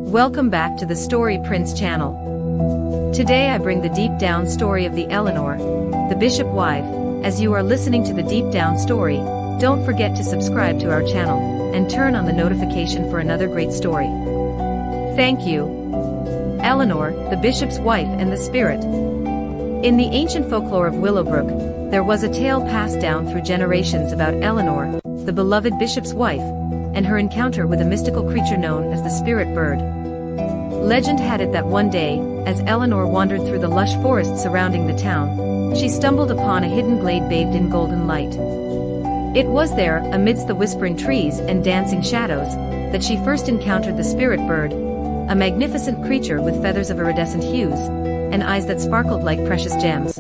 Welcome back to the Story Prince channel. Today I bring the deep down story of the Eleanor, the bishop wife. As you are listening to the deep down story, don't forget to subscribe to our channel and turn on the notification for another great story. Thank you. Eleanor, the bishop's wife and the spirit. In the ancient folklore of Willowbrook, there was a tale passed down through generations about Eleanor, the beloved bishop's wife, and her encounter with a mystical creature known as the spirit bird. Legend had it that one day, as Eleanor wandered through the lush forest surrounding the town, she stumbled upon a hidden glade bathed in golden light. It was there, amidst the whispering trees and dancing shadows, that she first encountered the spirit bird, a magnificent creature with feathers of iridescent hues, and eyes that sparkled like precious gems.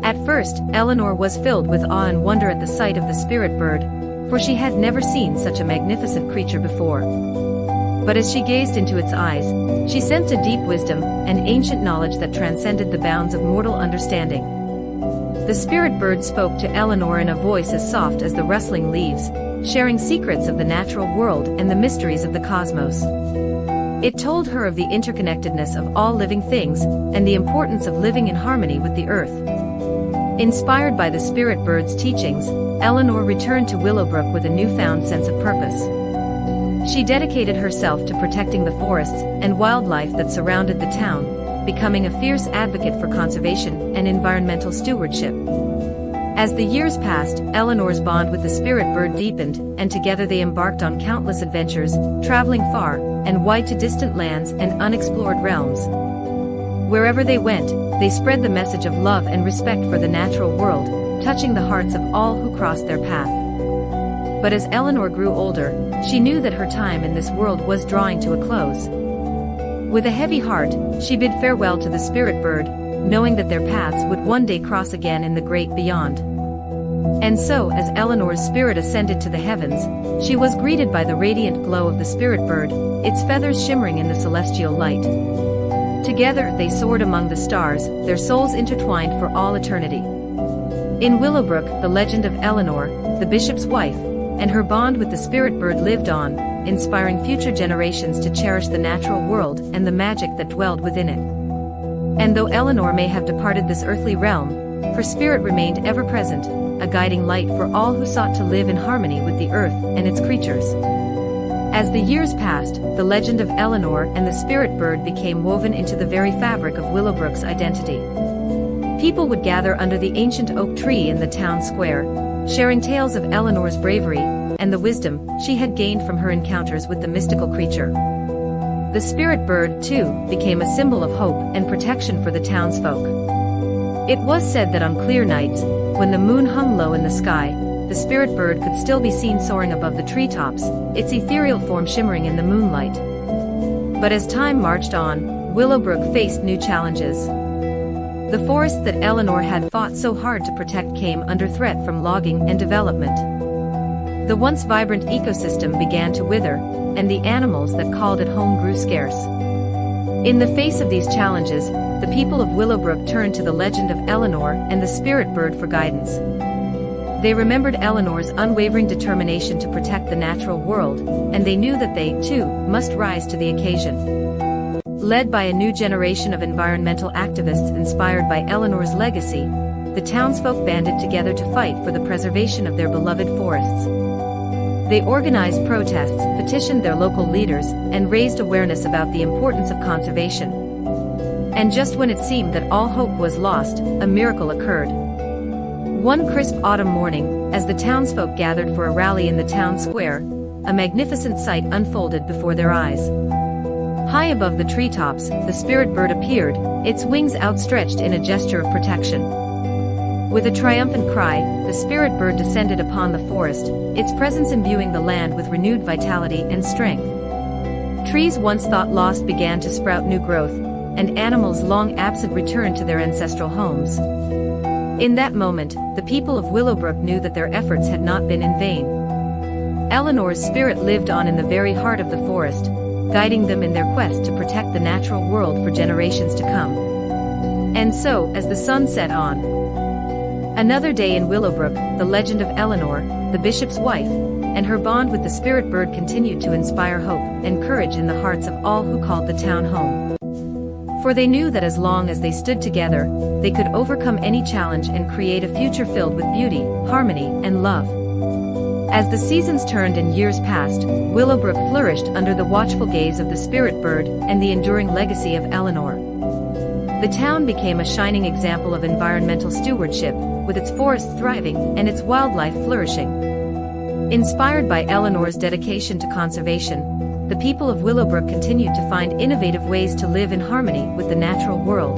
At first, Eleanor was filled with awe and wonder at the sight of the spirit bird, for she had never seen such a magnificent creature before. But as she gazed into its eyes, she sensed a deep wisdom and ancient knowledge that transcended the bounds of mortal understanding. The spirit bird spoke to Eleanor in a voice as soft as the rustling leaves, sharing secrets of the natural world and the mysteries of the cosmos. It told her of the interconnectedness of all living things and the importance of living in harmony with the earth. Inspired by the spirit bird's teachings, Eleanor returned to Willowbrook with a newfound sense of purpose. She dedicated herself to protecting the forests and wildlife that surrounded the town, becoming a fierce advocate for conservation and environmental stewardship. As the years passed, Eleanor's bond with the spirit bird deepened, and together they embarked on countless adventures, traveling far and wide to distant lands and unexplored realms. Wherever they went, they spread the message of love and respect for the natural world, touching the hearts of all who crossed their path. But as Eleanor grew older, she knew that her time in this world was drawing to a close. With a heavy heart, she bid farewell to the spirit bird, knowing that their paths would one day cross again in the great beyond. And so, as Eleanor's spirit ascended to the heavens, she was greeted by the radiant glow of the spirit bird, its feathers shimmering in the celestial light. Together they soared among the stars, their souls intertwined for all eternity. In Willowbrook, the legend of Eleanor, the bishop's wife, and her bond with the spirit bird lived on, inspiring future generations to cherish the natural world and the magic that dwelled within it. And though Eleanor may have departed this earthly realm, her spirit remained ever present, a guiding light for all who sought to live in harmony with the earth and its creatures. As the years passed, the legend of Eleanor and the spirit bird became woven into the very fabric of Willowbrook's identity. People would gather under the ancient oak tree in the town square, sharing tales of Eleanor's bravery and the wisdom she had gained from her encounters with the mystical creature. The spirit bird, too, became a symbol of hope and protection for the townsfolk. It was said that on clear nights, when the moon hung low in the sky, the spirit bird could still be seen soaring above the treetops, its ethereal form shimmering in the moonlight. But as time marched on, Willowbrook faced new challenges. The forests that Eleanor had fought so hard to protect came under threat from logging and development. The once vibrant ecosystem began to wither, and the animals that called it home grew scarce. In the face of these challenges, the people of Willowbrook turned to the legend of Eleanor and the spirit bird for guidance. They remembered Eleanor's unwavering determination to protect the natural world, and they knew that they, too, must rise to the occasion. Led by a new generation of environmental activists inspired by Eleanor's legacy, the townsfolk banded together to fight for the preservation of their beloved forests. They organized protests, petitioned their local leaders, and raised awareness about the importance of conservation. And just when it seemed that all hope was lost, a miracle occurred. One crisp autumn morning, as the townsfolk gathered for a rally in the town square, a magnificent sight unfolded before their eyes. High above the treetops, the spirit bird appeared, its wings outstretched in a gesture of protection. With a triumphant cry, the spirit bird descended upon the forest, its presence imbuing the land with renewed vitality and strength. Trees once thought lost began to sprout new growth, and animals long absent returned to their ancestral homes. In that moment, the people of Willowbrook knew that their efforts had not been in vain. Eleanor's spirit lived on in the very heart of the forest, guiding them in their quest to protect the natural world for generations to come. And so, as the sun set on another day in Willowbrook, the legend of Eleanor, the bishop's wife, and her bond with the spirit bird continued to inspire hope and courage in the hearts of all who called the town home. For they knew that as long as they stood together, they could overcome any challenge and create a future filled with beauty, harmony, and love. As the seasons turned and years passed, Willowbrook flourished under the watchful gaze of the spirit bird and the enduring legacy of Eleanor. The town became a shining example of environmental stewardship, with its forests thriving and its wildlife flourishing. Inspired by Eleanor's dedication to conservation, the people of Willowbrook continued to find innovative ways to live in harmony with the natural world.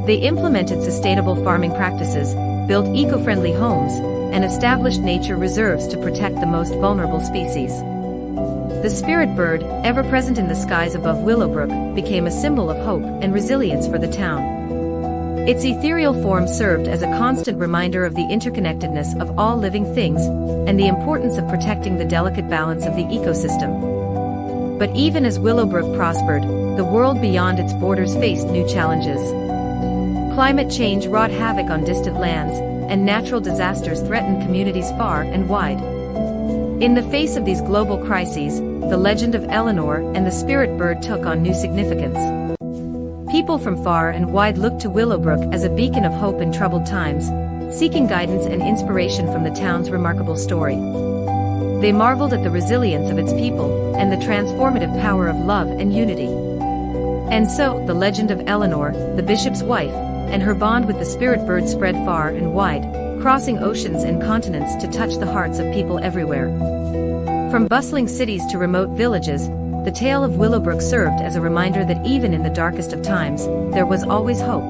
They implemented sustainable farming practices, built eco-friendly homes, and established nature reserves to protect the most vulnerable species. The spirit bird, ever present in the skies above Willowbrook, became a symbol of hope and resilience for the town. Its ethereal form served as a constant reminder of the interconnectedness of all living things, and the importance of protecting the delicate balance of the ecosystem. But even as Willowbrook prospered, the world beyond its borders faced new challenges. Climate change wrought havoc on distant lands, and natural disasters threatened communities far and wide. In the face of these global crises, the legend of Eleanor and the spirit bird took on new significance. People from far and wide looked to Willowbrook as a beacon of hope in troubled times, seeking guidance and inspiration from the town's remarkable story. They marveled at the resilience of its people and the transformative power of love and unity. And so, the legend of Eleanor, the bishop's wife, and her bond with the spirit bird spread far and wide, crossing oceans and continents to touch the hearts of people everywhere. From bustling cities to remote villages, the tale of Willowbrook served as a reminder that even in the darkest of times, there was always hope.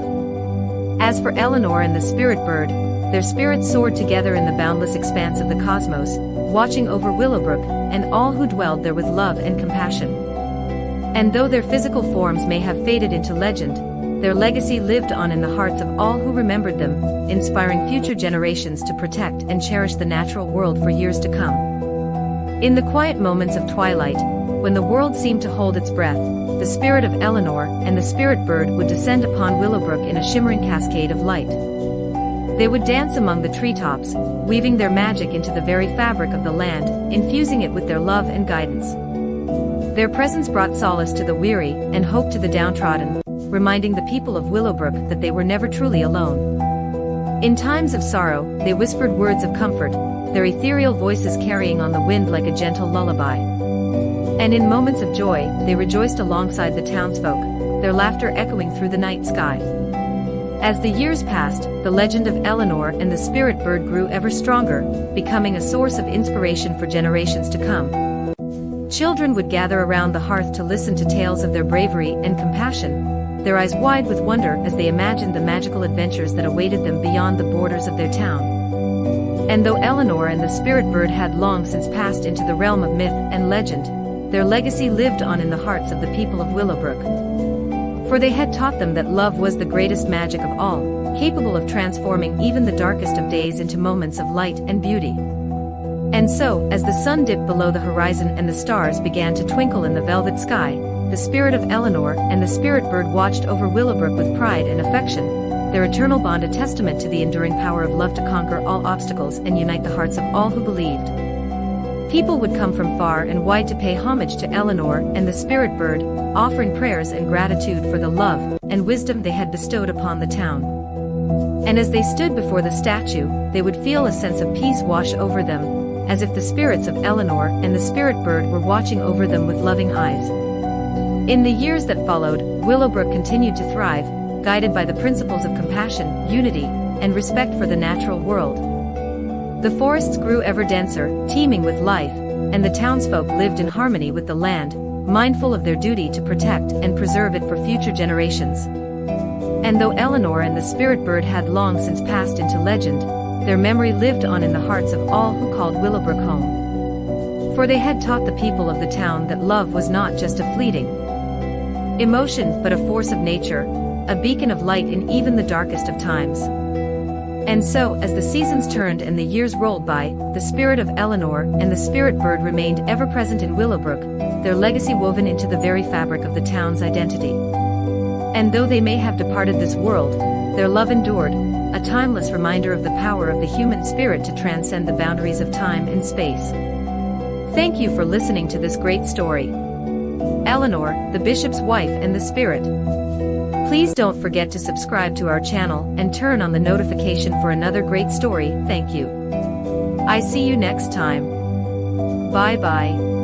As for Eleanor and the spirit bird, their spirits soared together in the boundless expanse of the cosmos, watching over Willowbrook and all who dwelled there with love and compassion. And though their physical forms may have faded into legend, their legacy lived on in the hearts of all who remembered them, inspiring future generations to protect and cherish the natural world for years to come. In the quiet moments of twilight, when the world seemed to hold its breath, the spirit of Eleanor and the spirit bird would descend upon Willowbrook in a shimmering cascade of light. They would dance among the treetops, weaving their magic into the very fabric of the land, infusing it with their love and guidance. Their presence brought solace to the weary and hope to the downtrodden, reminding the people of Willowbrook that they were never truly alone. In times of sorrow, they whispered words of comfort, their ethereal voices carrying on the wind like a gentle lullaby. And in moments of joy, they rejoiced alongside the townsfolk, their laughter echoing through the night sky. As the years passed, the legend of Eleanor and the spirit bird grew ever stronger, becoming a source of inspiration for generations to come. Children would gather around the hearth to listen to tales of their bravery and compassion, their eyes wide with wonder as they imagined the magical adventures that awaited them beyond the borders of their town. And though Eleanor and the spirit bird had long since passed into the realm of myth and legend, their legacy lived on in the hearts of the people of Willowbrook. For they had taught them that love was the greatest magic of all, capable of transforming even the darkest of days into moments of light and beauty. And so, as the sun dipped below the horizon and the stars began to twinkle in the velvet sky, the spirit of Eleanor and the spirit bird watched over Willowbrook with pride and affection, their eternal bond a testament to the enduring power of love to conquer all obstacles and unite the hearts of all who believed. People would come from far and wide to pay homage to Eleanor and the spirit bird, offering prayers and gratitude for the love and wisdom they had bestowed upon the town. And as they stood before the statue, they would feel a sense of peace wash over them, as if the spirits of Eleanor and the spirit bird were watching over them with loving eyes. In the years that followed, Willowbrook continued to thrive, guided by the principles of compassion, unity, and respect for the natural world. The forests grew ever denser, teeming with life, and the townsfolk lived in harmony with the land, mindful of their duty to protect and preserve it for future generations. And though Eleanor and the spirit bird had long since passed into legend, their memory lived on in the hearts of all who called Willowbrook home. For they had taught the people of the town that love was not just a fleeting emotion but a force of nature, a beacon of light in even the darkest of times. And so, as the seasons turned and the years rolled by, the spirit of Eleanor and the spirit bird remained ever present in Willowbrook, their legacy woven into the very fabric of the town's identity. And though they may have departed this world, their love endured, a timeless reminder of the power of the human spirit to transcend the boundaries of time and space. Thank you for listening to this great story. Eleanor, the bishop's wife and the spirit. Please don't forget to subscribe to our channel and turn on the notification for another great story. Thank you. I see you next time. Bye bye.